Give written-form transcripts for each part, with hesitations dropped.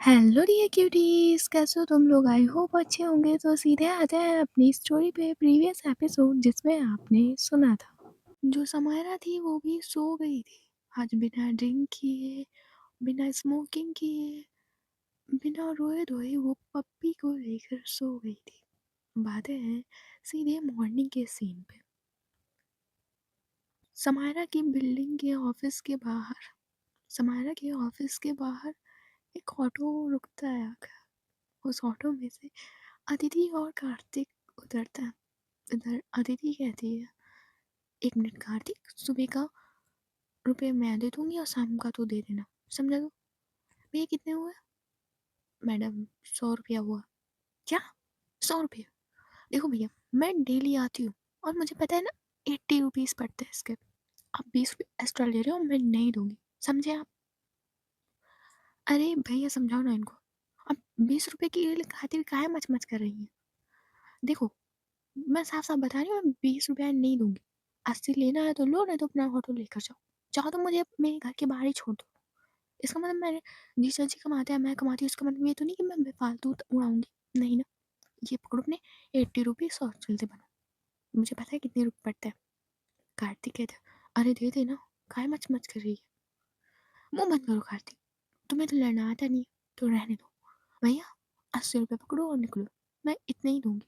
Hello dear cuties, कैसे हो तुम लोग? आई होप अच्छे होंगे। तो सीधे आते हैं अपनी स्टोरी पे, प्रीवियस एपिसोड जिसमें आपने सुना था। जो समायरा थी वो भी सो गई थी आज, बिना ड्रिंक किए, बिना स्मोकिंग किए, बिना रोए धोए वो पप्पी को लेकर सो गई थी। बातें हैं सीधे मॉर्निंग के सीन पे। समायरा की बिल्डिंग के ऑफिस के बाहर समायरा के ऑफिस के बाहर एक ऑटो रुकता है आकर। उस ऑटो में से अदिति और कार्तिक उतरता है। इधर अदिति कहती है, 1 मिनट कार्तिक, सुबह का रुपये मैं दे दूंगी और शाम का तो दे देना, समझा? दो भैया कितने हुए? मैडम 100 रुपया हुआ। क्या? 100 रुपया? देखो भैया, मैं डेली आती हूँ और मुझे पता है ना 80 रुपीज़ पड़ते हैं इसके। आप 20 रुपये एक्स्ट्रा ले रहे हो, मैं नहीं दूंगी, समझे आप? अरे भैया समझाओ ना इनको। आप 20 रुपये की खातिर काहे मच मच कर रही हैं? देखो, मैं साफ साफ बता रही हूँ, मैं 20 रुपया नहीं दूंगी। 80 लेना है तो लो, नहीं तो अपना ऑटो लेकर जाओ। चाहो तो मुझे मेरे घर के बाहर ही छोड़ दो। इसका मतलब मेरे जीजा जी कमाते हैं, मैं कमाती हूँ, इसका मतलब ये तो नहीं कि मैं बेफालतू उड़ाऊंगी। नहीं ना। ये पकड़ो अपने 80 रुपीज़ और चलते बनो। मुझे पता है कितने रुपये पड़ते हैं। कार्तिक कहते हैं, अरे दे देना, काय मच मच कर रही है। मुँह बंद करो कार्तिक, तुम्हें तो लड़ना आता नहीं, तो रहने दो। भैया 80 रुपये पकड़ो और निकलो, मैं इतने ही दूंगी।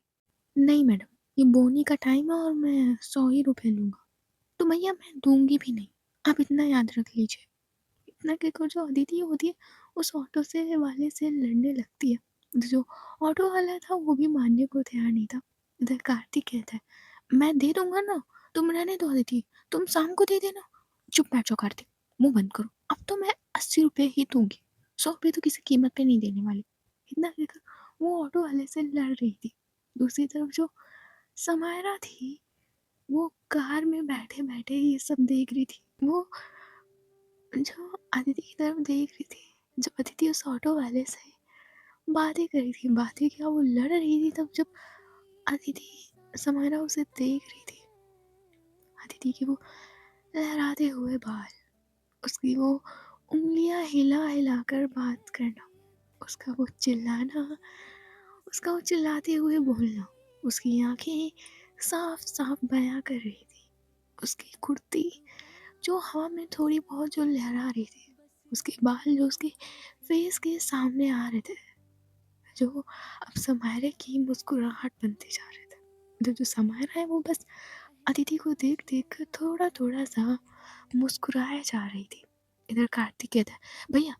नहीं मैडम, ये बोनी का टाइम है और मैं 100 ही रुपये लूँगा। तो भैया मैं दूंगी भी नहीं, आप इतना याद रख लीजिए। इतना कहकर जो अदिति होती है उस ऑटो से वाले से लड़ने लगती है। तो जो ऑटो वाला था वो भी मानने को तैयार नहीं था। इधर कार्तिक कहता है, मैं दे दूंगा ना, तुम रहने दो अदिति, तुम शाम को दे देना। चुप बैठ जाओ कार्तिक, मुंह बंद करो। अब तो मैं 80 रुपये ही दूंगी, 100 रुपये तो किसी कीमत पे नहीं देने वाली। इतना कहकर वो ऑटो वाले से लड़ रही थी। दूसरी तरफ जो समायरा थी वो कार में बैठे बैठे ये सब देख रही थी। वो जो अदिति की तरफ देख रही थी, जब अदिति उस ऑटो वाले से बातें कर रही थी, बातें क्या, वो लड़ रही थी, तब जब अदिति समायरा उसे देख रही थी, अदिति की वो लहराते हुए बाल, उसकी वो उंगलियां हिला हिला कर बात करना, उसका वो चिल्लाना, उसका वो चिल्लाते हुए बोलना, उसकी आंखें साफ साफ बयां कर रही थी, उसकी कुर्ती जो हवा में थोड़ी बहुत जो लहरा रही थी, उसके बाल जो उसके फेस के सामने आ रहे थे, जो अब समायरा की मुस्कुराहट बनते जा रहे थे। जो समायरा है वो बस अदिति को देख देख कर थोड़ा थोड़ा सा मुस्कुराया जा रही थी। इधर कार्तिक कहता है, भैया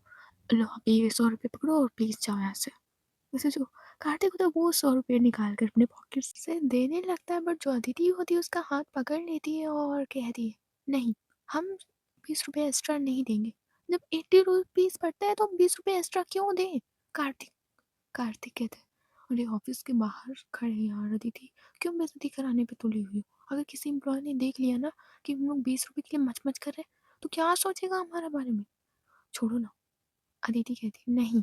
लो आप ये 100 रुपये पकड़ो और प्लीज जाओ यहाँ से। वैसे जो कार्तिक होता है वो 100 रुपये निकाल कर अपने पॉकेट से देने लगता है, बट जो अदिति होती है उसका हाथ पकड़ लेती है और कहती है, नहीं, हम 20 रुपये एक्स्ट्रा नहीं देंगे। जब 80 रुपीज़ पड़ता है तो हम 20 रुपये एक्स्ट्रा क्यों दें? कार्तिक कार्तिक कहते हैं, अरे ऑफिस के बाहर खड़े हैं यार अदिति, क्यों बेइज्जती कराने पे तुली हुई हो? अगर किसी एम्प्लॉय ने देख लिया ना कि हम लोग 20 रुपये के लिए मच मच कर रहे हैं तो क्या सोचेगा हमारे बारे में? छोड़ो ना। अदिति कहती, नहीं।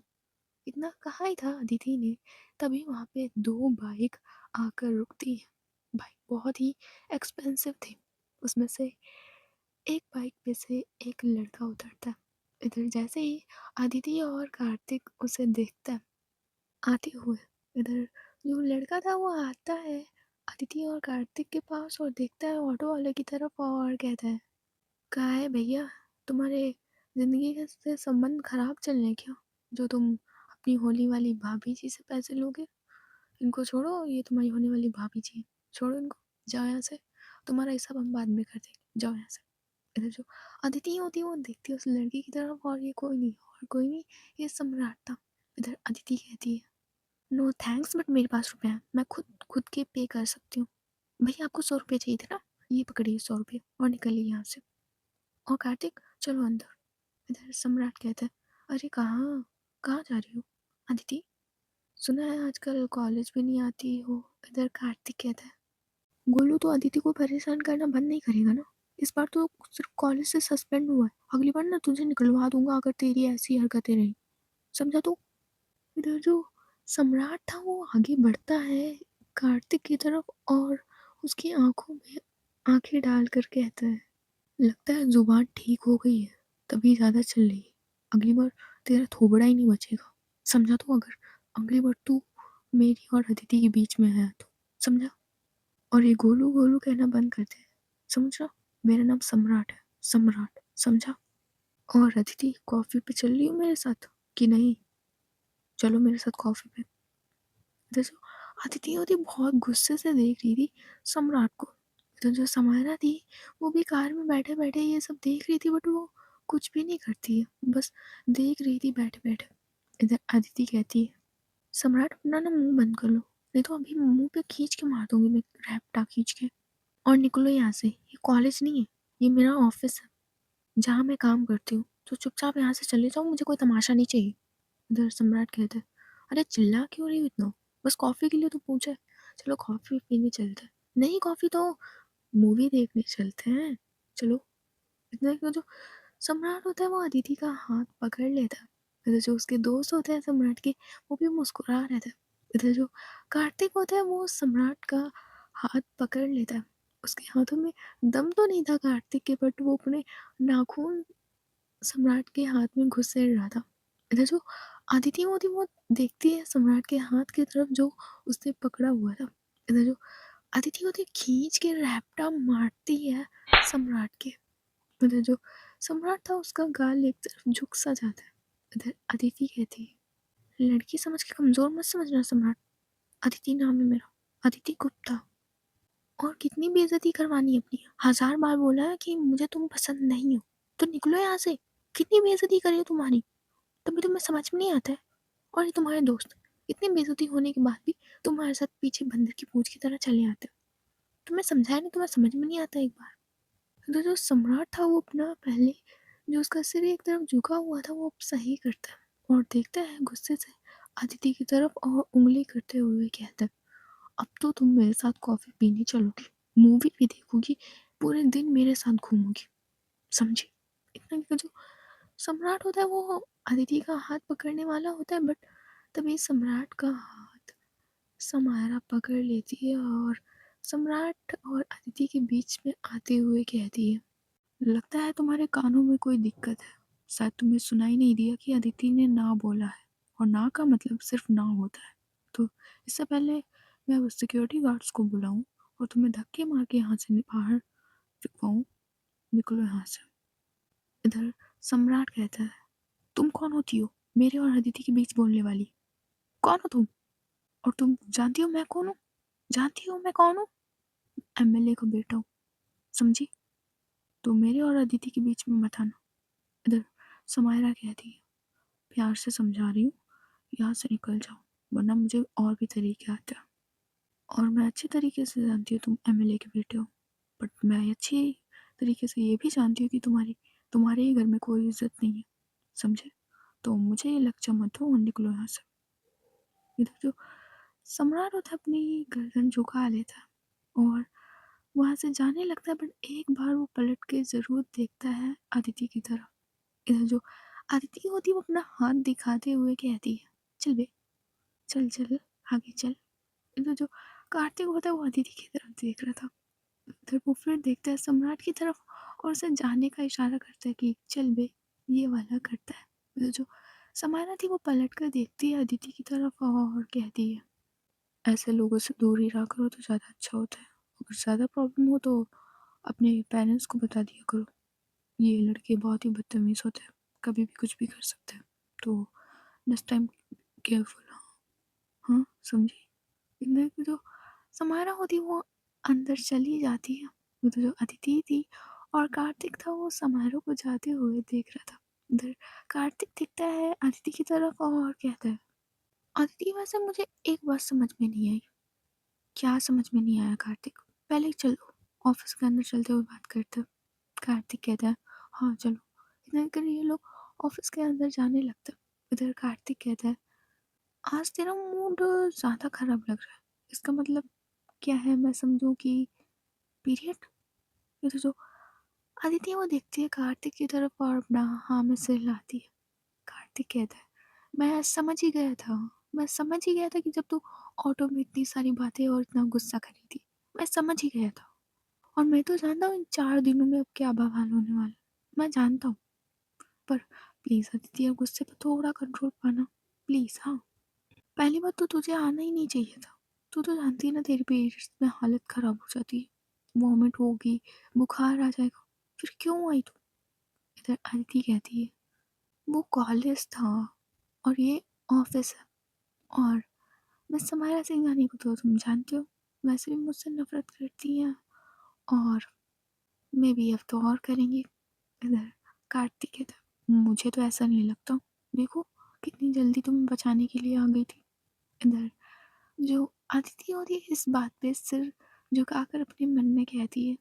इतना कहा ही था अदिति ने, तभी वहाँ पे 2 बाइक आकर रुकती है। बाइक बहुत ही एक्सपेंसिव थी। उसमें से एक बाइक पे से एक लड़का उतरता है। इधर जैसे ही अदिति और कार्तिक उसे देखता है आते हुए, इधर जो लड़का था वो आता है अदिति और कार्तिक के पास और देखता है ऑटो वाले की तरफ और कहता है, कहा है भैया, तुम्हारे जिंदगी के से संबंध खराब चल रहे क्या, जो तुम अपनी होली वाली भाभी जी से पैसे लोगे? इनको छोड़ो, ये तुम्हारी होने वाली भाभी जी है, छोड़ो इनको, जाओ यहाँ से, तुम्हारा हिसाब हम बाद में कर देंगे, जाओ यहाँ से। इधर जो अदिति होती है वो देखती है उस लड़की की तरफ, और ये कोई नहीं, और कोई नहीं, ये सम्राट था। इधर अदिति कहती है, नो थैंक्स, बट मेरे पास रुपए हैं, मैं खुद खुद के पे कर सकती हूँ। भैया आपको 100 रुपये चाहिए थे ना, ये पकड़िए 100 रुपये और निकलिए यहाँ से। और कार्तिक चलो अंदर। इधर सम्राट कहता है, अरे कहाँ कहाँ जा रही हो अदिति, सुना है आजकल कॉलेज भी नहीं आती हो। इधर कार्तिक कहता है, गोलू तो अदिति को परेशान करना बंद नहीं करेगा ना, इस बार तो सिर्फ कॉलेज से सस्पेंड हुआ है, अगली बार ना तुझे निकलवा दूंगा अगर तेरी ऐसी हरकतें रही, समझा तू? इधर जो सम्राट था वो आगे बढ़ता है कार्तिक की तरफ और उसकी आंखों में आंखें डालकर कहता है, लगता है जुबान ठीक हो गई है, तभी ज़्यादा चल रही है, अगली बार तेरा थोबड़ा ही नहीं बचेगा, समझा? तो अगर अगली बार तू मेरी और अदिति के बीच में है तो, समझा? और ये गोलू गोलू कहना बंद कर दे, समझ रहा? मेरा नाम सम्राट है, सम्राट, समझा? और अदिति कॉफी पे चल रही हो मेरे साथ कि नहीं? चलो मेरे साथ कॉफी पे। इधर जो अदिति होती बहुत गुस्से से देख रही थी सम्राट को। इधर जो समायरा थी वो भी कार में बैठे बैठे ये सब देख रही थी, बट वो कुछ भी नहीं करती है, बस देख रही थी बैठे बैठे। इधर अदिति कहती है, सम्राट अपना ना मुंह बंद कर लो, नहीं तो अभी मुंह पे खींच के मार दूंगी मैं, रैप्टा खींच के। और निकलो यहाँ से, ये कॉलेज नहीं है, ये मेरा ऑफिस है जहाँ मैं काम करती हूँ, तो चुपचाप यहाँ से चले जाओ, मुझे कोई तमाशा नहीं चाहिए। इधर सम्राट कहता है, अरे चिल्ला क्यों रही हो इतना, बस कॉफ़ी के लिए तो पूछा है, चलो कॉफ़ी पीने चलते हैं। नहीं कॉफ़ी तो मूवी देखने चलते हैं, चलो। इतना कि जो सम्राट होता है वो अदिति का हाथ पकड़ लेता है। इधर जो उसके दोस्त होते हैं सम्राट के, वो भी मुस्कुरा रहते हैं। इधर जो कार्तिक होता है वो सम्राट का हाथ पकड़ लेता है। उसके हाथों में दम तो नहीं था कार्तिक के, बट वो अपने नाखून सम्राट के हाथ में घुसेड़ रहा था। इधर जो अदिति होती वो देखती है सम्राट के हाथ की तरफ जो उसने पकड़ा हुआ था। इधर जो अदिति होती खींच के रैप्टा मारती है सम्राट के। इधर जो सम्राट था उसका गाल एक तरफ झुक सा जाता है। इधर अदिति कहती है, लड़की समझ के कमजोर मत समझना सम्राट, अदिति नाम है मेरा, अदिति गुप्ता। और कितनी बेइज्जती करवानी है अपनी, 1000 बार बोला है कि मुझे तुम पसंद नहीं हो, तो निकलो यहाँ से। कितनी बेइज्जती करी है तुम्हारी, तभी तुम्हें समझ में नहीं आता है। और ये तुम्हारे दोस्त इतनी बेइज्जती होने के बाद भी तुम्हारे साथ पीछे बंदर की पूंछ की तरह चले आते हो। तुम्हें समझाया नहीं, तुम्हें समझ में नहीं आता एक बार। तो जो सम्राट था वो अपना पहले जो उसका सिर एक तरफ झुका हुआ था वो सही करता है और देखता है गुस्से से अदिति की तरफ और उंगली करते हुए कहता है, अब तो तुम मेरे साथ कॉफी पीने चलोगी, मूवी भी देखोगी, पूरे दिन मेरे साथ घूमोगी, समझी? इतना कि जो सम्राट होता है वो अदिति का हाथ पकड़ने वाला होता है, बट तभी सम्राट का हाथ समायरा पकड़ लेती है और सम्राट और अदिति के बीच में आते हुए कहती है, लगता है तुम्हारे कानों में कोई दिक्कत है, शायद तुम्हें सुनाई नहीं दिया कि अदिति ने ना बोला है, और ना का मतलब सिर्फ ना होता है। तो इससे पहले मैं सिक्योरिटी गार्ड्स को बुलाऊं और तुम्हें धक्के मार के यहाँ से बाहर फिकवाऊं, निकलो यहाँ से। इधर सम्राट कहता है, तुम कौन होती हो मेरे और अदिति के बीच बोलने वाली, कौन हो तुम? और तुम जानती हो मैं कौन हूँ? जानती हो मैं कौन हूँ? एमएलए का बेटा हूँ, समझी? तो मेरे और अदिति के बीच में मत आना। इधर समायरा कहती है, प्यार से समझा रही हूँ, यहाँ से निकल जाओ, वरना मुझे और भी तरीके आते हैं। और मैं अच्छे तरीके से जानती हूँ तुम एमएलए के बेटे हो, बट मैं अच्छी तरीके से ये भी जानती हूँ कि तुम्हारे ही घर में कोई इज्जत नहीं है, समझे? तो मुझे ये लक्ष्य मत हो और निकलो यहाँ से। इधर जो सम्राट होता है अपनी गर्दन झुका लेता है और वहाँ से जाने लगता है, बट एक बार वो पलट के जरूर देखता है अदिति की तरफ। इधर जो अदिति होती है वो अपना हाथ दिखाते हुए कहती है, चल बे, चल चल आगे चल। इधर जो कार्तिक होता है वो अदिति की तरफ देख रहा था। इधर वो फिर देखता है सम्राट की तरफ और उसे जाने का इशारा करता है कि चल बे, ये वाला करता है। इधर जो समायरा थी वो पलट कर देखती है अदिति की तरफ और कहती है, ऐसे लोगों से दूर ही रहा करो तो ज़्यादा अच्छा होता है, अगर ज़्यादा प्रॉब्लम हो तो अपने पेरेंट्स को बता दिया करो, ये लड़के बहुत ही बदतमीज़ होते हैं, कभी भी कुछ भी कर सकते हैं, तो नेक्स्ट टाइम केयरफुल। हाँ, समझी? इतना कि जो समायरा होती वो अंदर चली जाती है। वो तो जो अदिति थी और कार्तिक था वो समारोह को जाते हुए देख रहा था। इधर कार्तिक दिखता है अदिति की तरफ और कहता है, अदिति वैसे मुझे एक बात समझ में नहीं आई। क्या समझ में नहीं आया कार्तिक? पहले चलो ऑफिस के अंदर चलते हुए बात करते हैं। कार्तिक कहता है, हाँ चलो। इधर कर ये लोग ऑफिस के अंदर जाने लगता है। इधर कार्तिक कहता है, आज तेरा मूड ज़्यादा खराब लग रहा है, इसका मतलब क्या है? मैं समझूं कि पीरियड? ये तो जो अदिति वो देखती है कार्तिक की तरफ और अपना हाँ में सिर हिलाती है। कार्तिक कहता है, मैं समझ ही गया था, मैं समझ ही गया था कि जब तू ऑटो में इतनी सारी बातें और इतना गुस्सा कर रही थी, मैं समझ ही गया था। और मैं तो जानता हूँ इन 4 दिनों में अब क्या बवाल होने वाला, मैं जानता हूँ। पर प्लीज़ अदिति अब गुस्से पर थोड़ा कंट्रोल पाना। प्लीज़ हाँ। पहली बात तो तुझे आना ही नहीं चाहिए था। तू तो जानती है ना तेरी पीरियड्स में हालत ख़राब हो जाती है। वॉमिट होगी, बुखार आ जाएगा। फिर क्यों आई तू? इधर अदिति कहती है, वो कॉलेज था और ये ऑफ़िस है। और मिस समायरा सिंघानिया को तो तुम जानते हो, वैसे भी मुझसे नफ़रत करती हैं और मे बी अब तो और करेंगी। इधर कार्तिक कहता है, मुझे तो ऐसा नहीं लगता। देखो कितनी जल्दी तुम्हें बचाने के लिए आ गई थी। इधर जो अदिति होती है इस बात पे सिर झुकाकर अपने मन में कहती है,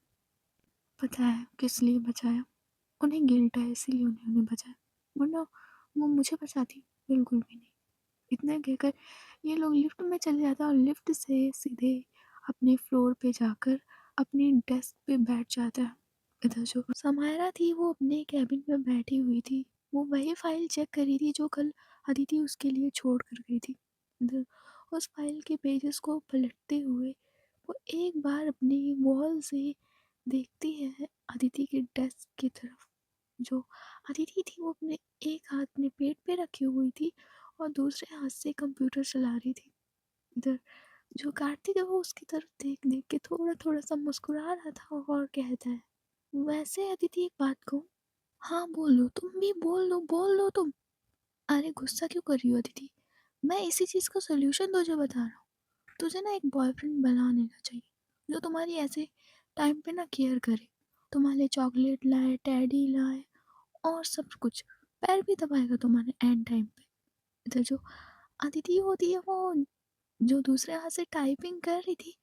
पता है किस लिए बचाया? उन्हें गिल्ट है इसीलिए उन्हें बचाया, वरना वो मुझे बचाती बिल्कुल भी नहीं। इतना कहकर ये लोग लिफ्ट में चले जाते हैं और लिफ्ट से सीधे अपने फ्लोर पे जाकर अपनी डेस्क पे बैठ जाता है। इधर जो समायरा थी वो अपने कैबिन में बैठी हुई थी। वो वही फाइल चेक कर रही थी जो कल अदिति उसके लिए छोड़ कर गई थी। इधर उस फाइल के पेजेस को पलटते हुए वो एक बार अपनी वॉल से देखती है अदिति की डेस्क की तरफ। जो अदिति थी वो अपने एक हाथ अपने पेट पे रखी हुई थी और दूसरे हाथ से कंप्यूटर चला रही थी। इधर जो कार्तिक है वो उसकी तरफ देख देख के थोड़ा थोड़ा सा मुस्कुरा रहा था और कहता है, वैसे अदिति एक बात कहूँ? हाँ बोलो, तुम भी बोल लो तुम। अरे गुस्सा क्यों कर रही हो अदिति? मैं इसी चीज़ का सोल्यूशन तुझे बता रहा हूँ। तुझे ना एक बॉयफ्रेंड बना लेना चाहिए जो तुम्हारी ऐसे टाइम पे ना केयर करे, तुम्हारे लिए चॉकलेट लाए, टेडी लाए और सब कुछ, पैर भी दबाएगा तुम्हारे एंड टाइम पे। इधर जो अदिति होती है वो जो दूसरे हाथ से टाइपिंग कर रही थी,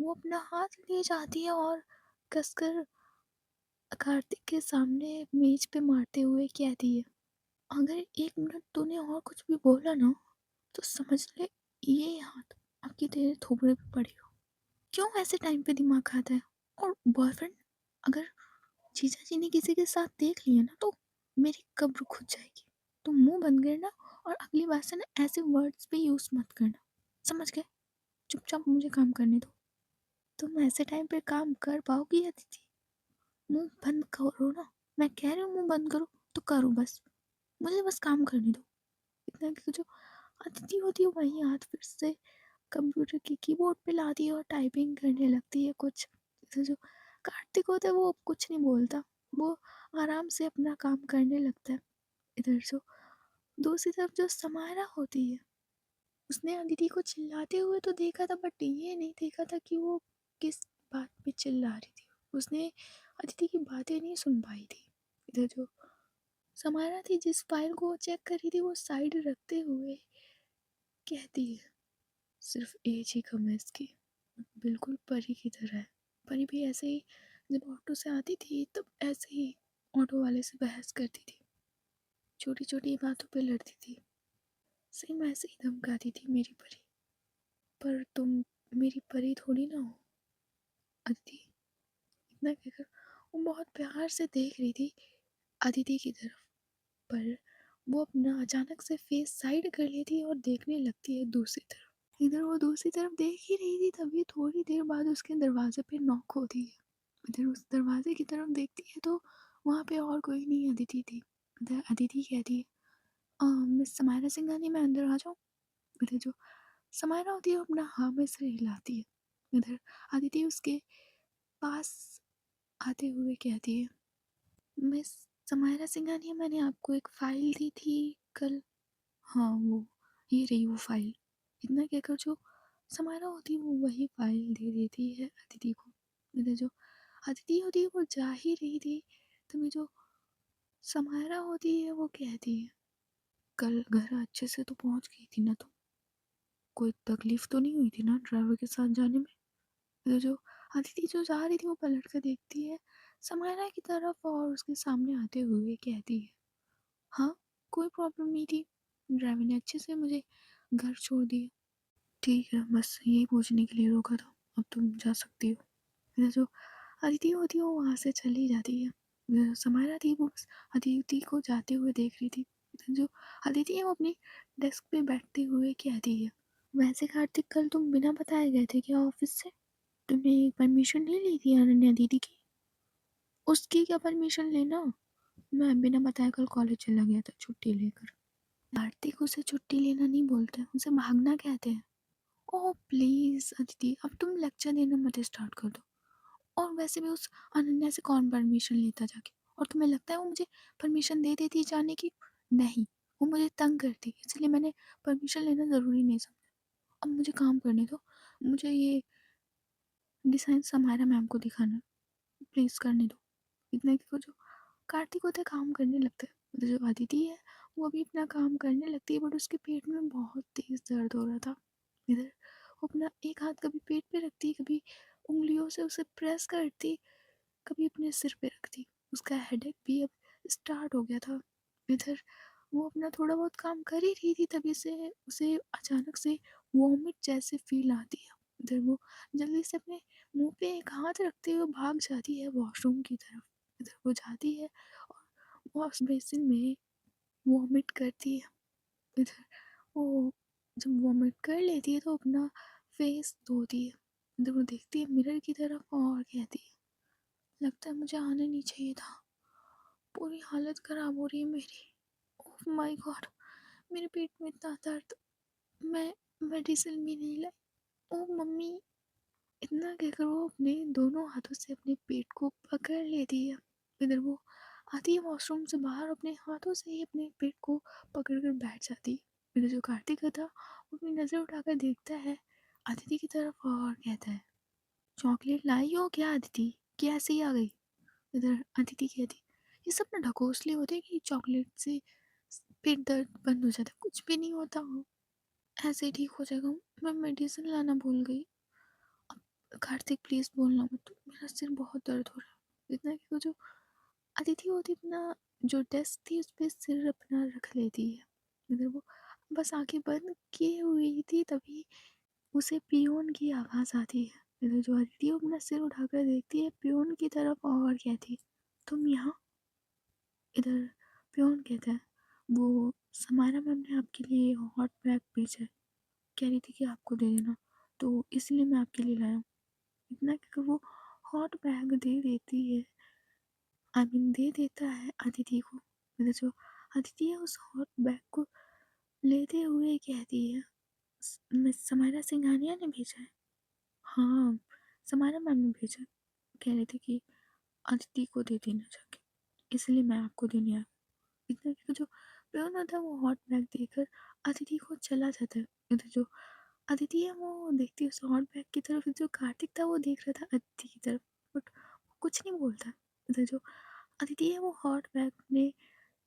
वो अपना हाथ ले जाती है और कसकर कार्तिक के सामने मेज पे मारते हुए कहती है, अगर 1 मिनट तूने और कुछ भी बोला ना तो समझ ले ये हाथ आपकी तेरे थोबड़े पे पड़ेगा। क्यों ऐसे टाइम पे दिमाग खाता है? और बॉयफ्रेंड, अगर जीजा जी ने किसी के साथ देख लिया ना तो मेरी कब्र खुद जाएगी। तुम मुंह बंद करना और अगली बार से ना ऐसे वर्ड्स पे यूज मत करना, समझ गए? चुपचाप मुझे काम करने दो। तुम ऐसे टाइम पे काम कर पाओगी या दीदी? मुंह बंद करो ना। मैं कह रही हूँ मुंह बंद करो तो करो बस। मुझे बस काम करने दो। इतना कि जो अदिति होती है वही हाथ फिर से कंप्यूटर के कीबोर्ड पे लाती है और टाइपिंग करने लगती है कुछ। तो जो कार्तिक होता है वो कुछ नहीं बोलता, वो आराम से अपना काम करने लगता है। इधर जो दूसरी तरफ जो समायरा होती है उसने अदिति को चिल्लाते हुए तो देखा था बट ये नहीं देखा था कि वो किस बात पे चिल्ला रही थी। उसने अदिति की बातें नहीं सुन पाई थी। इधर जो समायरा थी जिस फाइल को वो चेक कर रही थी वो साइड रखते हुए कहती है, सिर्फ एज ही कम है इसकी, बिल्कुल परी की तरह है। परी भी ऐसे ही जब ऑटो से आती थी तब ऐसे ही ऑटो वाले से बहस करती थी, छोटी छोटी बातों पे लड़ती थी, सेम ऐसे ही धमकाती थी मेरी परी। पर तुम मेरी परी थोड़ी ना हो अदिति। इतना कहकर वो बहुत प्यार से देख रही थी अदिति की तरफ, पर वो अपना अचानक से फेस साइड कर लेती है और देखने लगती है दूसरी तरफ। इधर वो दूसरी तरफ देख ही रही थी तभी थोड़ी देर बाद उसके दरवाजे पे नॉक होती है। इधर उस दरवाजे की तरफ देखती है तो वहाँ पे और कोई नहीं अदिति थी। इधर अदिति कहती है, मिस समायरा सिंघानी मैं अंदर आ जाऊँ? इधर जो समायरा होती है वो अपना हाँ में सिर हिलाती है। इधर अदिति उसके पास आते हुए कहती है, मिस समायरा सिंघानिया मैंने आपको एक फ़ाइल दी थी कल। हाँ वो ये रही वो फ़ाइल। इतना कहकर जो समायरा होती है वो वही फ़ाइल दे देती है अदिति को। इधर जो अदिति होती है वो जा ही रही थी तभी जो समायरा होती है वो कहती है, कल घर अच्छे से तो पहुंच गई थी ना तुम? कोई तकलीफ तो नहीं हुई थी ना ड्राइवर के साथ जाने में? तो जो अदिति जो जा रही थी वो पलट कर देखती है समायरा की तरफ और उसके सामने आते हुए कहती है, हाँ कोई प्रॉब्लम नहीं थी, ड्राइवर ने अच्छे से मुझे घर छोड़ दिया। ठीक है बस यही पूछने के लिए रोका था, अब तुम जा सकती हो। फिर जो अदिति होती है वो वहाँ से चली जाती है। जो समायरा थी वो बस अदिति को जाते हुए देख रही थी। जो अदिति है वो अपनी डेस्क पे बैठते हुए कहती है, वैसे कार्तिक कल तुम बिना बताए गए थे क्या ऑफिस से? तुमने परमिशन ले ली थी अनन्या दीदी की? उसकी क्या परमिशन लेना, मैं बिना बताए कल कॉलेज चला गया था छुट्टी लेकर। कार्तिक उसे छुट्टी लेना नहीं बोलते, उसे भागना कहते हैं। ओह प्लीज़ अदिति, अब तुम लेक्चर देना मत स्टार्ट कर दो। और वैसे भी उस अनन्या से कौन परमिशन लेता जाके? और तुम्हें लगता है वो मुझे परमिशन दे देती जाने की? नहीं, वो मुझे तंग करती, इसलिए मैंने परमिशन लेना ज़रूरी नहीं समझा। अब मुझे काम करने दो, मुझे ये डिज़ाइन समायरा मैम को दिखाना है, प्लीज़ करने दो। इतना कि वो जो कार्तिक होता है काम करने लगता है, मतलब जो अदिति है वो भी अपना काम करने लगती है, बट उसके पेट में बहुत तेज़ दर्द हो रहा था। इधर वो अपना एक हाथ कभी पेट पे रखती, कभी उँगलियों से उसे प्रेस करती, कभी अपने सिर पे रखती। उसका हेडेक भी अब स्टार्ट हो गया था। इधर वो अपना थोड़ा बहुत काम कर ही रही थी, तभी से उसे अचानक से वॉमिट जैसे फ़ील आती है। इधर वो जल्दी से अपने मुँह पे एक हाथ रखते हुए भाग जाती है वॉशरूम की तरफ। इधर वो जाती है और वॉश बेसिन में वॉमिट करती है। इधर वो जब वॉमिट कर लेती है तो अपना फेस धोती है। इधर वो देखती है मिरर की तरफ और कहती है, लगता है मुझे आना नहीं चाहिए था। पूरी हालत ख़राब हो रही है मेरी। Oh my God! मेरे पेट में इतना दर्द, मैं मेडिसिन भी नहीं लाई। ओह मम्मी! इतना कहकर वो अपने दोनों हाथों से अपने पेट को पकड़ लेती है। इधर वो आती है वॉशरूम से बाहर, अपने हाथों से ही अपने पेट को पकड़ कर बैठ जाती है। इधर जो कार्तिक था वो अपनी नज़र उठाकर देखता है अदिति की तरफ और कहता है, चॉकलेट लाई हो क्या अदिति? कैसे ही आ गई? इधर अदिति कहती, ये सब ना ढकोसले होते हैं कि चॉकलेट से पेट दर्द बंद हो जाता है, कुछ भी नहीं होता, ऐसे ही ठीक हो जाएगा। मैं मेडिसिन लाना भूल गई। कार्तिक प्लीज़ बोलना मत, मेरा सिर बहुत दर्द हो रहा है। इतना कि वो जो अदिति होती अपना जो डेस्क थी उस पे सिर अपना रख लेती है। इधर वो बस आंखें बंद किए हुई थी, तभी उसे पियोन की आवाज़ आती है। इधर जो अदिति अपना सिर उठाकर देखती है पियोन की तरफ और कहती है, तुम यहाँ? इधर पियोन कहता है, वो समायरा मैम ने आपके लिए हॉट बैग भेजा है, कह रही थी कि आपको दे देना, तो इसलिए मैं आपके लिए लाया हूँ। इतना कि वो हॉट बैग दे देती है, आई मीन दे देता है अदिति को। मतलब जो अदिति है उस हॉट बैग को लेते हुए कहती है, मिस समायरा सिंघानिया ने भेजा है। हाँ, समायरा मैम ने भेजा है, कह रहे थे कि अदिति को दे देना जाके, इसलिए मैं आपको देने आया। इतना कि जो पियोन होता है वो हॉट बैग देकर अदिति को चला जाता है। इधर जो अदिति है वो देखती है उस हॉट बैग की तरफ, जो कार्तिक था वो देख रहा था अदिति की तरफ, बट वो कुछ नहीं बोलता। इधर जो अदिति है वो हॉट बैग अपने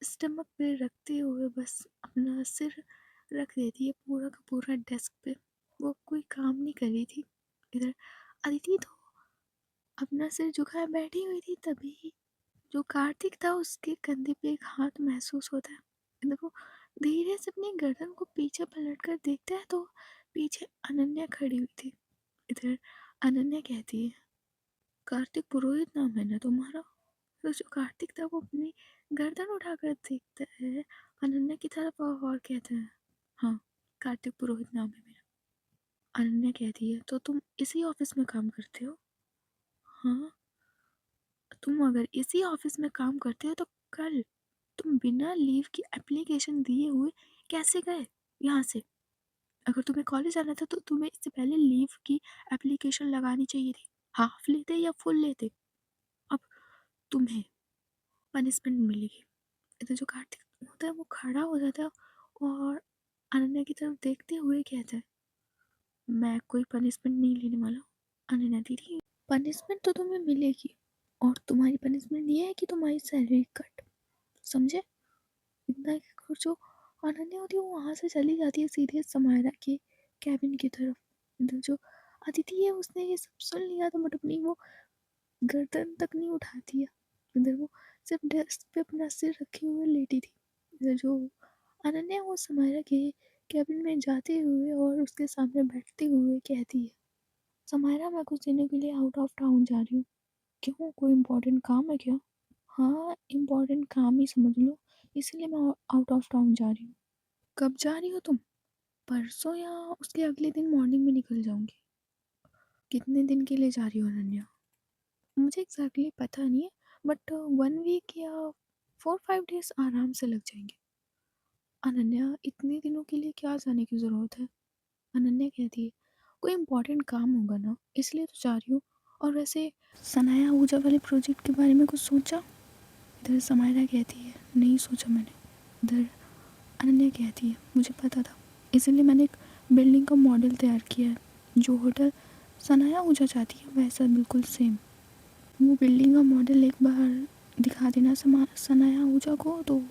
स्टमक पे रखते हुए बस अपना सिर रख देती है पूरा का पूरा डेस्क पे। वो कोई काम नहीं कर रही थी। इधर अदिति तो अपना सिर झुकाए बैठी हुई थी, तभी जो कार्तिक था उसके कंधे पे एक हाथ महसूस होता है। देखो धीरे से अपनी गर्दन को पीछे पलट कर देखता है तो पीछे अनन्या खड़ी हुई थी। इधर अनन्या कहती है, कार्तिक पुरोहित नाम है ना तुम्हारा? तो जो कार्तिक था वो अपनी गर्दन उठाकर देखता है अनन्या की तरफ और कहता है, हाँ कार्तिक पुरोहित नाम है मेरा। अनन्या कहती है, तो तुम इसी ऑफिस में काम करते हो? हाँ। तुम अगर इसी ऑफिस में काम करते हो तो कल तुम बिना लीव की एप्लीकेशन दिए हुए कैसे गए यहाँ से? अगर तुम्हें कॉलेज आना था तो तुम्हें इससे पहले लीव की एप्लीकेशन लगानी चाहिए थी। हाफ लेते या फुल लेते? अब तुम्हें पनिशमेंट मिलेगी। इधर जो कार्तिक होता है वो खड़ा हो जाता है और अनन्या की तरफ देखते हुए कहता है, मैं कोई पनिशमेंट नहीं लेने वाला हूँ। अनन्या दीदी, पनिशमेंट तो तुम्हें मिलेगी, और तुम्हारी पनिशमेंट ये है कि तुम्हारी सैलरी कट, समझे? इतना कहकर जो अनन्या होती है वो वहाँ से चली जाती है सीधे समायरा के कैबिन की तरफ। इधर जो अदिति है उसने ये सब सुन लिया था, बट अपनी वो गर्दन तक नहीं उठाती है। इधर वो सिर्फ डेस्क पे अपना सिर रखे हुए लेटी थी। इधर जो अनन्या वो समायरा के कैबिन में जाते हुए और उसके सामने बैठते हुए कहती है, समायरा मैं कुछ दिनों के लिए आउट ऑफ टाउन जा रही हूँ। क्यों, कोई इम्पोर्टेंट काम है क्या? हाँ इम्पोर्टेंट काम ही समझ लो, इसलिए मैं आउट ऑफ टाउन जा रही हूँ। कब जा रही हो तुम? परसों या उसके अगले दिन मॉर्निंग में निकल जाऊंगी। कितने दिन के लिए जा रही हो अनन्या? मुझे एग्जैक्टली पता नहीं है, बट 1 वीक या 4-5 डेज आराम से लग जाएंगे। अनन्या, इतने दिनों के लिए क्या जाने की ज़रूरत है? अनन्या कहती है, कोई इम्पोर्टेंट काम होगा ना, इसलिए तो जा रही हूँ। और वैसे सनाया आहूजा वाले प्रोजेक्ट के बारे में कुछ सोचा? इधर समायरा कहती है, नहीं सोचा मैंने। इधर अनन्या कहती है, मुझे पता था, इसीलिए मैंने एक बिल्डिंग का मॉडल तैयार किया है, जो होटल सनाया आहूजा चाहती है वैसा बिल्कुल सेम। वो बिल्डिंग का मॉडल एक बार दिखा देना सनाया आहूजा को, तो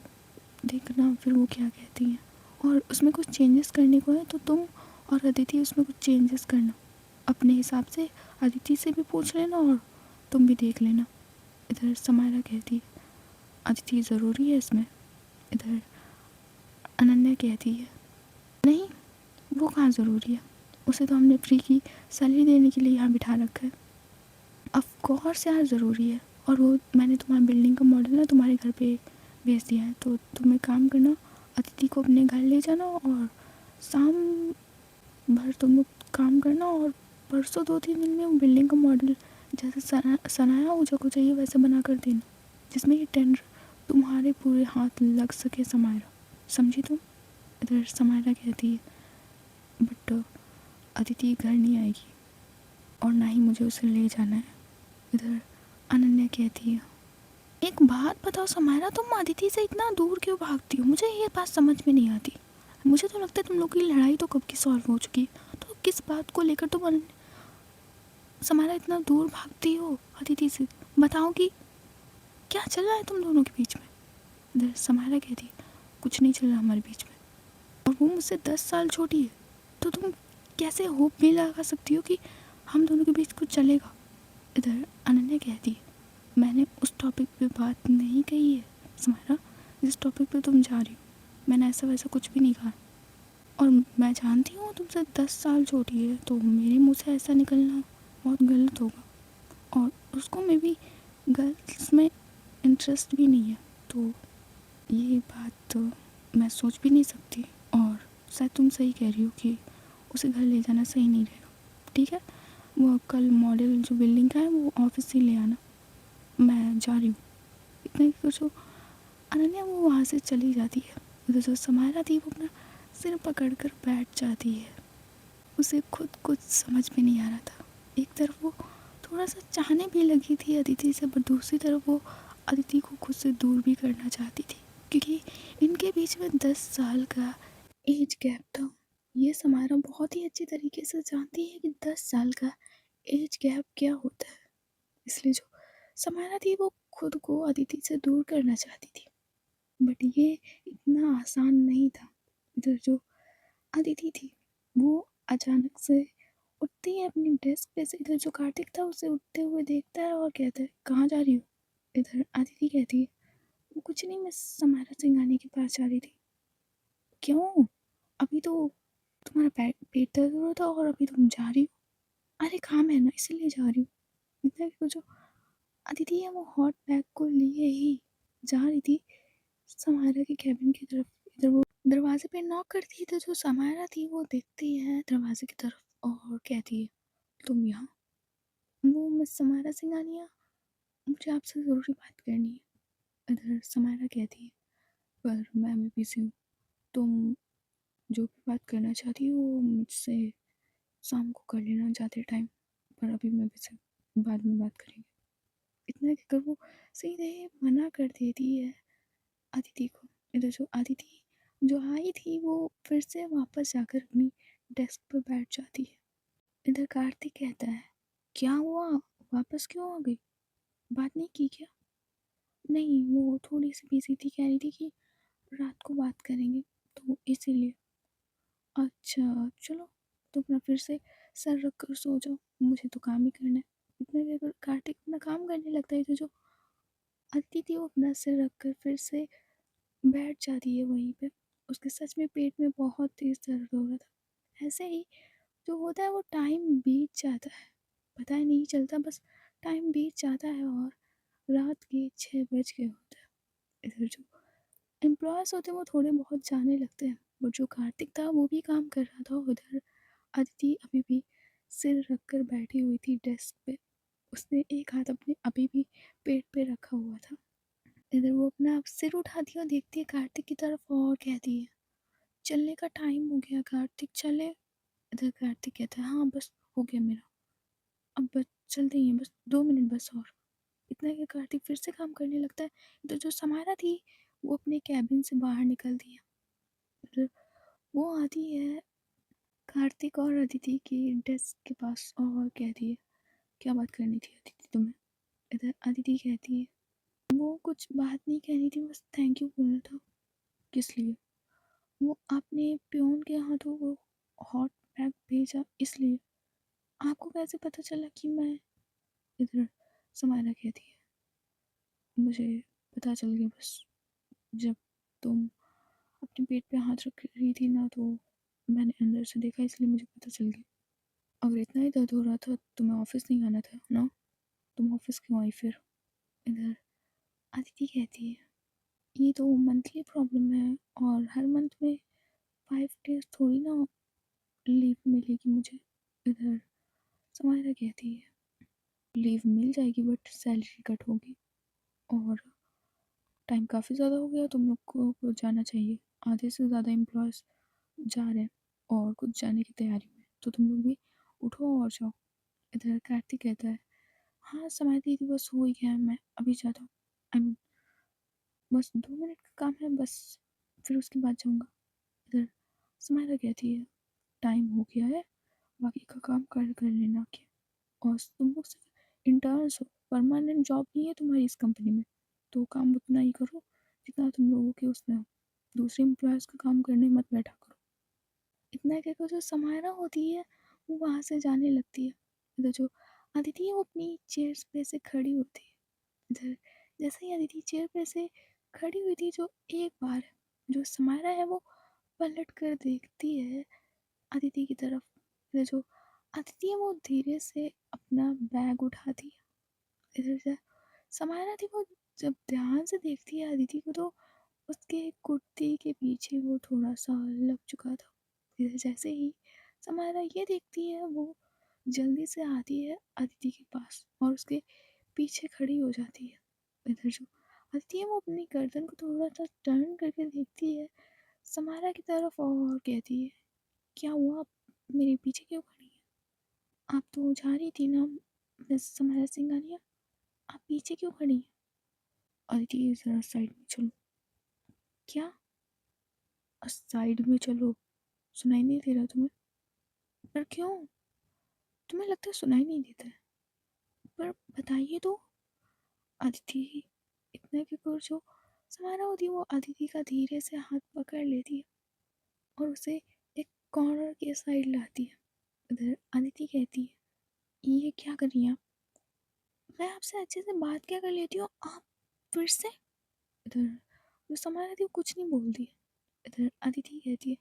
देखना फिर वो क्या कहती है। और उसमें कुछ चेंजेस करने को है तो तुम और अदिति उसमें कुछ चेंजेस करना अपने हिसाब से। अदिति से भी पूछ लेना और तुम भी देख लेना। इधर समायरा कहती है, अदिति ज़रूरी है इसमें। इधर अनन्या कहती है, नहीं, वो कहाँ ज़रूरी है, उसे तो हमने फ्री की सैलरी देने के लिए यहाँ बिठा रखा है। ऑफ कोर्स यार ज़रूरी है। और वो मैंने तुम्हारी बिल्डिंग का मॉडल ना तुम्हारे घर पे भेज दिया है, तो तुम एक काम करना, अदिति को अपने घर ले जाना और शाम भर तुम लोग काम करना, और परसों 2-3 दिन में वो बिल्डिंग का मॉडल जैसे सनाया आहूजा को चाहिए वैसे बना कर देना, जिसमें ये टेंडर तुम्हारे पूरे हाथ लग सके समायरा, समझी तुम? इधर समायरा कहती है, बट अदिति घर नहीं आएगी और ना ही मुझे उसे ले जाना है। इधर अनन्या कहती है, एक बात बताओ समायरा, तुम अदिति से इतना दूर क्यों भागती हो? मुझे ये बात समझ में नहीं आती। मुझे तो लगता है तुम लोग की लड़ाई तो कब की सॉल्व हो चुकी है, तो किस बात को लेकर तुम समायरा इतना दूर भागती हो अदिति से? बताओ कि क्या चल रहा है तुम दोनों के बीच में? इधर समायरा कहती है, कुछ नहीं चल रहा हमारे बीच में, और वो मुझसे 10 साल छोटी है, तो तुम कैसे होप भी लगा सकती हो कि हम दोनों के बीच कुछ चलेगा? इधर अनन्या कहती है, मैंने उस टॉपिक पे बात नहीं कही है समायरा, जिस टॉपिक पे तुम जा रही हो मैंने ऐसा वैसा कुछ भी नहीं कहा। और मैं जानती हूँ तुमसे 10 साल छोटी है, तो मेरे मुँह से ऐसा निकलना बहुत गलत होगा, और उसको मे भी गर्ल्स में इंटरेस्ट भी नहीं है, तो ये बात तो मैं सोच भी नहीं सकती। और शायद तुम सही कह रही हो कि उसे घर ले जाना सही नहीं रहेगा। ठीक है, वो कल मॉडल जो बिल्डिंग का है वो ऑफिस से ले आना, मैं जा रही हूँ। इतने कुछ अनन्या वो वहाँ से चली जाती है। उधर जो समायरा थी वो अपना सिर पकड़ कर बैठ जाती है। उसे खुद कुछ समझ में नहीं आ रहा था। एक तरफ वो थोड़ा सा चाहने भी लगी थी अदिति से, पर दूसरी तरफ वो अदिति को खुद से दूर भी करना चाहती थी, क्योंकि इनके बीच में 10 साल का एज गैप था। ये समायरा बहुत ही अच्छी तरीके से जानती है कि 10 साल का एज गैप क्या होता है। इसलिए जो समायरा थी वो खुद को अदिति से दूर करना चाहती थी, बट ये इतना आसान नहीं था। इधर जो अदिति थी वो अचानक से उठती है अपनी डेस्क पे से। इधर जो कार्तिक था उसे उठते हुए देखता है और कहता है, कहाँ जा रही हो? इधर अदिति कहती है, वो कुछ नहीं, मैं समारा सिंघानी के पास जा रही थी। क्यों? अभी तो तुम्हारा पेट दर्द हो रहा था और अभी तुम जा रही हो? अरे काम है ना इसीलिए जा रही हूँ। इतना कि जो अदिति है वो हॉट बैग को लिए ही जा रही थी समारा के कैबिन की तरफ। इधर वो दरवाजे पे नॉक करती है, तो जो समारा थी वो देखती है दरवाजे की तरफ और कहती है, तुम यहाँ? वो मिस समारा सिंघानिया, मुझे आपसे ज़रूरी बात करनी है। इधर समारा कहती है, पर मैं अभी बिज़ी हूँ, तुम जो भी बात करना चाहती हो वो मुझसे शाम को कर लेना जाते टाइम, पर अभी मैं बिज़ी हूँ, बाद में बात करेंगे। इतना कहकर वो सीधे मना कर देती है अदिति को। इधर जो अदिति जो आई थी वो फिर से वापस जाकर अपनी डेस्क पर बैठ जाती है। इधर कार्तिक कहता है, क्या हुआ, वापस क्यों आ गई, बात नहीं की क्या? नहीं, वो थोड़ी सी बिजी थी, कह रही थी कि रात को बात करेंगे, तो इसीलिए। अच्छा चलो, तो अपना फिर से सर रख कर सो जाओ, मुझे तो काम ही करना है। इतना कहकर कार्तिक अपना काम करने लगता है, तो जो अदिति थी वो अपना सिर रख कर फिर से बैठ जाती है वहीं पे। उसके सच में पेट में बहुत तेज दर्द हो रहा था। ऐसे ही जो होता है वो टाइम बीत जाता है, पता ही नहीं चलता, बस टाइम बीत जाता है और रात के 6 बज गए होते हैं। इधर जो एम्प्लॉयज़ होते हैं वो थोड़े बहुत जाने लगते हैं, और जो कार्तिक था वो भी काम कर रहा था। उधर अदिति अभी भी सिर रख कर बैठी हुई थी डेस्क पे। उसने एक हाथ अपने अभी भी पेट पे रखा हुआ था। इधर वो अपना सिर उठाती है और देखती है कार्तिक की तरफ और कहती है, चलने का टाइम हो गया कार्तिक, चले। इधर कार्तिक कहता है हाँ बस हो गया मेरा, अब बस चलते ही हैं, बस 2 मिनट बस और। इतना कि कार्तिक फिर से काम करने लगता है। इधर जो समारा थी वो अपने कैबिन से बाहर निकलती है। इधर वो आती है कार्तिक और अदिति की डेस्क के पास और कहती है क्या बात करनी थी अदिति तुम्हें। इधर अदिति कहती है वो कुछ बात नहीं कहनी थी, बस थैंक यू बोलना था। किस लिए? वो आपने पियोन के हाथों वो हॉट पैक भेजा इसलिए। आपको कैसे पता चला कि मैं। इधर समारा कहती है मुझे पता चल गया बस, जब तुम अपने पेट पे हाथ रख रही थी ना तो मैंने अंदर से देखा, इसलिए मुझे पता चल गया। अगर इतना ही दर्द हो रहा था तो तुम्हें ऑफिस नहीं आना था ना, तुम ऑफिस क्यों आई फिर। इधर अदिति कहती है ये तो मंथली प्रॉब्लम है और हर मंथ में 5 डेज थोड़ी ना लीव मिलेगी मुझे। इधर समारा कहती है लीव मिल जाएगी बट सैलरी कट होगी और टाइम काफ़ी ज़्यादा हो गया, तुम लोग को जाना चाहिए। आधे से ज़्यादा एम्प्लॉयज़ जा रहे हैं और कुछ जाने की तैयारी में, तो तुम लोग भी उठो और जाओ। इधर कार्तिक कहता है हाँ समय दीदी बस हो ही गया है, मैं अभी जाता हूँ। आई मीन बस 2 मिनट का काम है बस, फिर उसके बाद जाऊँगा। इधर समारा कहती है टाइम हो गया है, बाकी का काम कर कर लेना क्या। और तुम लोग सिर्फ इंटर्न्स हो, परमानेंट जॉब नहीं है तुम्हारी इस कंपनी में, तो काम उतना ही करो जितना तुम लोगों के उसमें हो। दूसरे एम्प्लॉयज़ का काम करने मत बैठा करो। इतना कहकर जो समारा होती है वो वहाँ से जाने लगती है। इधर जो अदिति है वो अपनी चेयर्स पे से खड़ी होती है। इधर जैसे ही अदिति चेयर पे से खड़ी हुई थी, जो एक बार जो समारा है वो पलट कर देखती है अदिति की तरफ। इधर जो अदिति है वो धीरे से अपना बैग उठाती है। इधर से समारा थी वो जब ध्यान से देखती है अदिति को तो उसके कुर्ती के पीछे वो थोड़ा सा लग चुका था। फिर जैसे ही समारा ये देखती है वो जल्दी से आती है अदिति के पास और उसके पीछे खड़ी हो जाती है। इधर जो अदिति है वो अपनी गर्दन को थोड़ा सा टर्न करके देखती है समारा की तरफ और कहती है क्या हुआ, आप मेरे पीछे क्यों खड़ी है? आप तो जा रही थी ना मिस समारा सिंघानिया, आप पीछे क्यों खड़ी हैं? अदिति जरा साइड में चलो। क्या? साइड में चलो, सुनाई नहीं दे रहा तुम्हें? पर क्यों? तुम्हें लगता है सुनाई नहीं देता है? पर बताइए तो। अदिति इतने के पर जो समारा होती है वो अदिति का धीरे से हाथ पकड़ लेती है और उसे एक कॉर्नर के साइड लाती है। उधर अदिति कहती है ये क्या कर रही हैं आप? मैं आपसे अच्छे से बात क्या कर लेती हूँ, आप फिर से। इधर जो समारा थी वो कुछ नहीं बोलती है। इधर अदिति कहती है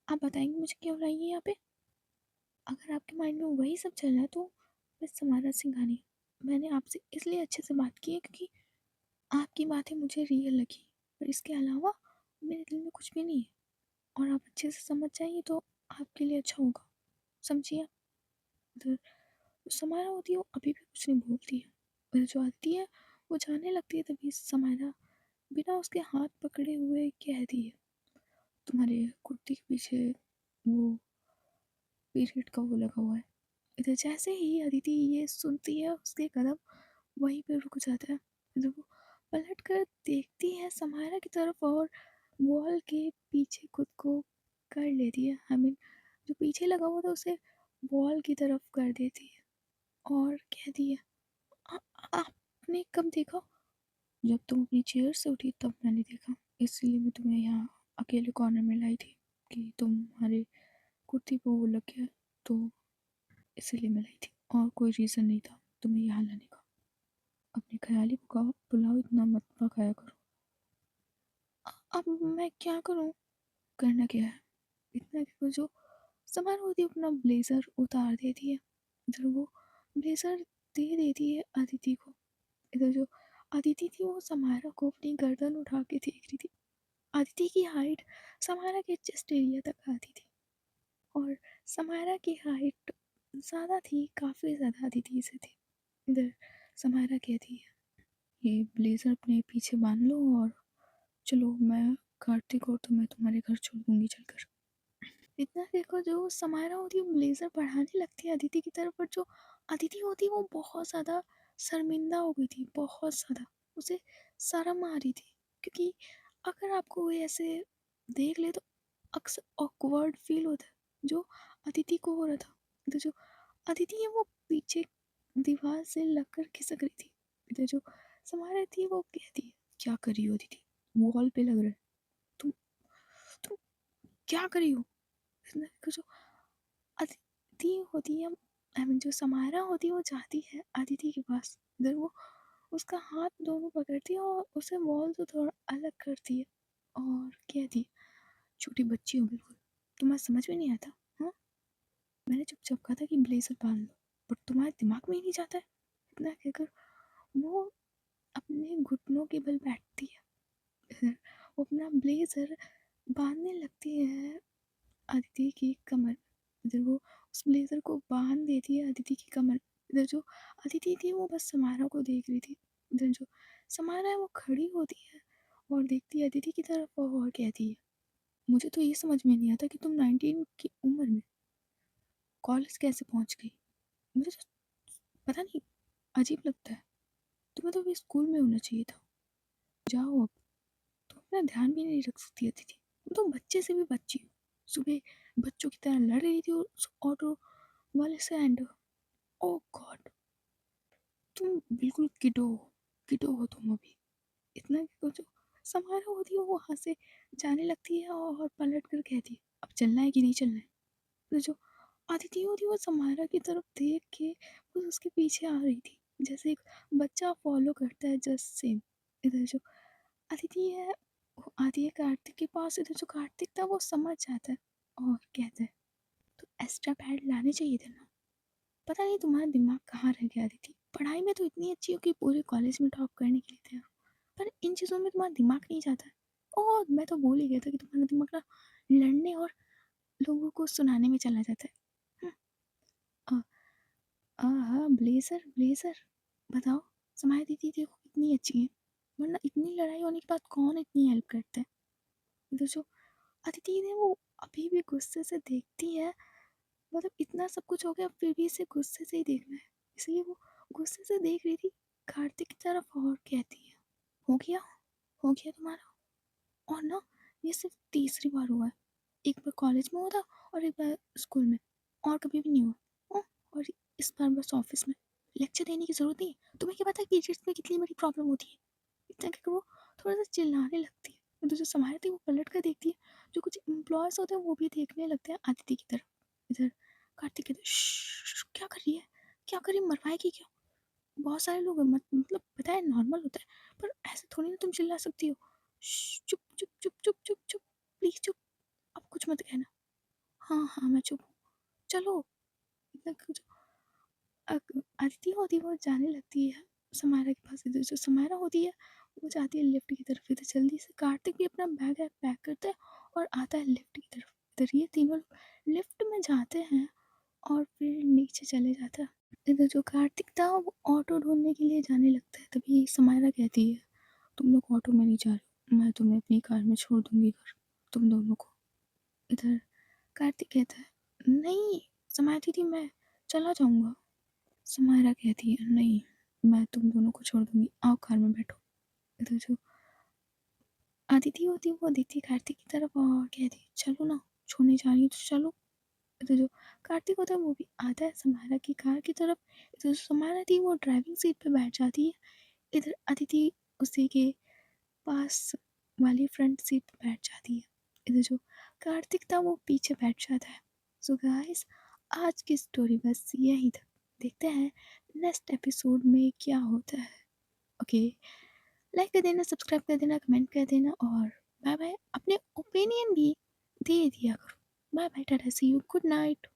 आप बताएंगे मुझे क्यों लाई है यहाँ पे? अगर आपके माइंड में वही सब चल रहा है तो मैं समारा सिंघानी, मैंने आपसे इसलिए अच्छे से बात की है क्योंकि आपकी बातें मुझे रियल लगी, पर इसके अलावा मेरे दिल में कुछ भी नहीं है। और आप अच्छे से समझ जाइए तो आपके लिए अच्छा होगा, समझिए आप। उधर समारा होती है वो अभी भी कुछ नहीं बोलती है। उधर जो आती है वो जाने लगती है, तभी समारा बिना उसके हाथ पकड़े हुए कहती है तुम्हारे कुर्ती के पीछे वो पीरियड का वो लगा हुआ है। इधर जैसे ही अदिति ये सुनती है उसके कदम वहीं पे रुक जाता है। इधर वो पलट कर देखती है समारा की तरफ और वॉल के पीछे खुद को कर लेती है। आई मीन जो पीछे लगा हुआ था उसे वॉल की तरफ कर देती है और कहती है "आ- आपने कब देखा? जब तुम अपनी चेयर से उठी तब मैंने देखा, इसलिए मैं तुम्हें यहाँ अकेले कॉर्नर में लाई थी कि तुम्हारे कुर्ती पे वो लग गया, तो इसीलिए मैं लाई थी और कोई रीज़न नहीं था तुम्हें यहाँ लाने का। अपने ख्याली पुलाव पुलाव इतना मत पकाया करो। अब मैं क्या करूँ? करना क्या है? इतना कि वो जो सामान होती है अपना ब्लेज़र उतार देती है। इधर वो ब्लेज़र दे देती है अदिति को। इधर जो अदिति थी वो समारा को अपनी गर्दन उठा के देख रही थी। अदिति की हाइट समारा के चेस्ट एरिया तक आती थी और समारा की हाइट ज़्यादा थी, काफ़ी ज़्यादा अदिति से थी। इधर समारा कहती है ये ब्लेज़र अपने पीछे बांध लो और चलो मैं कार्तिक और तो मैं तुम्हारे घर छोड़ दूँगी चलकर। इतना देखो जो समायरा होती है वो ब्लेज़र बढ़ाने लगती है अदिति की तरफ, बट जो अदिति होती है वो बहुत ज़्यादा शर्मिंदा हो गई थी, बहुत ज़्यादा। उसे शर्म आ रही थी, क्योंकि अगर आपको कोई ऐसे देख ले तो अक्सर ऑकवर्ड फ़ील होता है, जो अदिति को हो रहा था। तो जो अदिति है वो पीछे दीवार से लगकर खिसक रही थी। तो जो समायरा थी वो कहती है, "क्या कर रही हो दीदी? वॉल पे लग रहा है। तुम तुम क्या कर रही हो?" इसने कहा, जो अदिति होती है, आई मीन जो समायरा होती है वो जाती है अदिति के पास। इधर वो उसका हाथ दोनों पकड़ती है और उसे वॉल से थोड़ा अलग करती है और कहती है, "छोटी बच्ची हो बिल्कुल, तुम्हें समझ में नहीं आता? हाँ, मैंने चुपचाप कहा था कि ब्लेजर बांध लो, बट तुम्हारे दिमाग में ही नहीं जाता है।" इतना कहकर वो अपने घुटनों के बल बैठती है। वो अपना ब्लेजर बांधने लगती है अदिति की कमर। इधर वो उस ब्लेजर को बांध देती है अदिति की कमर। इधर जो अदिति थी वो बस समारा को देख रही थी। इधर जो समारा है वो खड़ी होती है और देखती है अदिति की तरफ और कहती है, "मुझे तो ये समझ में नहीं आता कि तुम 19 की उम्र में कॉलेज कैसे पहुंच गई। मुझे तो पता नहीं, अजीब लगता है। तुम्हें तो अभी स्कूल में होना चाहिए था। जाओ अब, तुम अपना ध्यान भी नहीं रख सकती अदिति। तुम तो बच्चे से भी बच्ची हो। सुबह बच्चों की तरह लड़ रही थी उस ऑटो वाले से, एंड ओह गॉड, तुम बिल्कुल किडो हो तुम अभी।" इतना कि कुछ समारोह होती है वो वहाँ से जाने लगती है और पलट कर कहती है, "अब चलना है कि नहीं चलना है?" तो जो अदिति होती है वो समारा की तरफ देख के बस उसके पीछे आ रही थी, जैसे एक बच्चा फॉलो करता है, जस्ट सेम। इधर जो अदिति है वो आती है कार्तिक के पास। इधर जो कार्तिक था वो समझ जाता है और कहता है, "तो एक्स्ट्रा पैड लाने चाहिए थे ना। पता नहीं तुम्हारा दिमाग कहाँ रह गया अदिति। पढ़ाई में तो इतनी अच्छी हो कि पूरे कॉलेज में टॉप करने के लिए थे, पर इन चीज़ों में तुम्हारा दिमाग नहीं जाता है। और मैं तो भूल ही गया था कि तुम्हारा दिमाग ना लड़ने और लोगों को सुनाने में चला जाता है। हम्म, हाँ, ब्लेज़र ब्लेज़र बताओ, समाया दीदी देखो कितनी अच्छी है, वरना इतनी लड़ाई होने के बाद कौन इतनी हेल्प करता है?" तो जो अदिति ने वो अभी भी गुस्से से देखती है, मतलब इतना सब कुछ हो गया फिर भी इसे गुस्से से ही देखना है, इसलिए वो गुस्से से देख रही थी कार्तिक की तरफ और कहती है, " हो गया तुम्हारा? और ना, ये सिर्फ तीसरी बार हुआ है। एक बार कॉलेज में हुआ था और एक बार स्कूल में, और कभी भी नहीं हुआ। और इस बार बस ऑफिस में। लेक्चर देने की ज़रूरत नहीं है। तुम्हें क्या पता है पीरियड्स में कितनी बड़ी प्रॉब्लम होती है?" इतना कहकर वो थोड़ा सा चिल्लाने लगती है। तो जो संभाल थी वो पलट कर देखती है, जो कुछ एम्प्लॉयज़ होते हैं वो भी देखने लगते हैं आदित्य की तरफ। इधर कार्तिक कहते हैं, "श्श, क्या कर रही है? क्या कर रही है? मरवाएगी क्या? बहुत सारे लोग हैं, मतलब पता है नॉर्मल होता है, पर ऐसे थोड़ी ना तुम चिल्ला सकती हो। श्श, चुप चुप चुप चुप चुप चुप, प्लीज चुप, अब कुछ मत कहना। हाँ हाँ मैं चुप हूँ, चलो।" इतना कुछ अदिति होती है वो जाने लगती है समायरा के पास। इधर जो समायरा होती है वो जाती है लिफ्ट की तरफ। इधर जल्दी से कार्तिक भी अपना बैग वैग पैक करता है और आता है लिफ्ट की तरफ। इधर ये तीनों लोग लिफ्ट में जाते हैं और फिर नीचे चले जाते हैं। इधर जो कार्तिक था वो ऑटो ढूंढने के लिए जाने लगता है, तभी समायरा कहती है, "तुम लोग ऑटो में नहीं जा रहे हो, मैं तुम्हें अपनी कार में छोड़ दूंगी घर, तुम दोनों को।" इधर कार्तिक कहता है, "नहीं समाया दीदी, मैं चला जाऊंगा।" समायरा कहती है, "नहीं, मैं तुम दोनों को छोड़ दूंगी, आओ कार में बैठो।" इधर जो अदिति होती है वो देखती है कार्तिक की तरफ और कहती है, "चलो ना, छोड़ने जा रही है तो चलो।" इधर जो कार्तिक होता है वो भी आता है समायरा की कार की तरफ। इधर जो समायरा थी वो ड्राइविंग सीट पे बैठ जाती है। इधर अदिति उसी के पास वाली फ्रंट सीट पे बैठ जाती है। इधर जो कार्तिक था वो पीछे बैठ जाता है। सो गाइस, आज की स्टोरी बस यही तक। देखते हैं नेक्स्ट एपिसोड में क्या होता है। ओके, लाइक कर देना, सब्सक्राइब कर देना, कमेंट कर देना और बाय बाय। अपने ओपिनियन भी दे दिया करो। Bye bye, tata, see you, good night.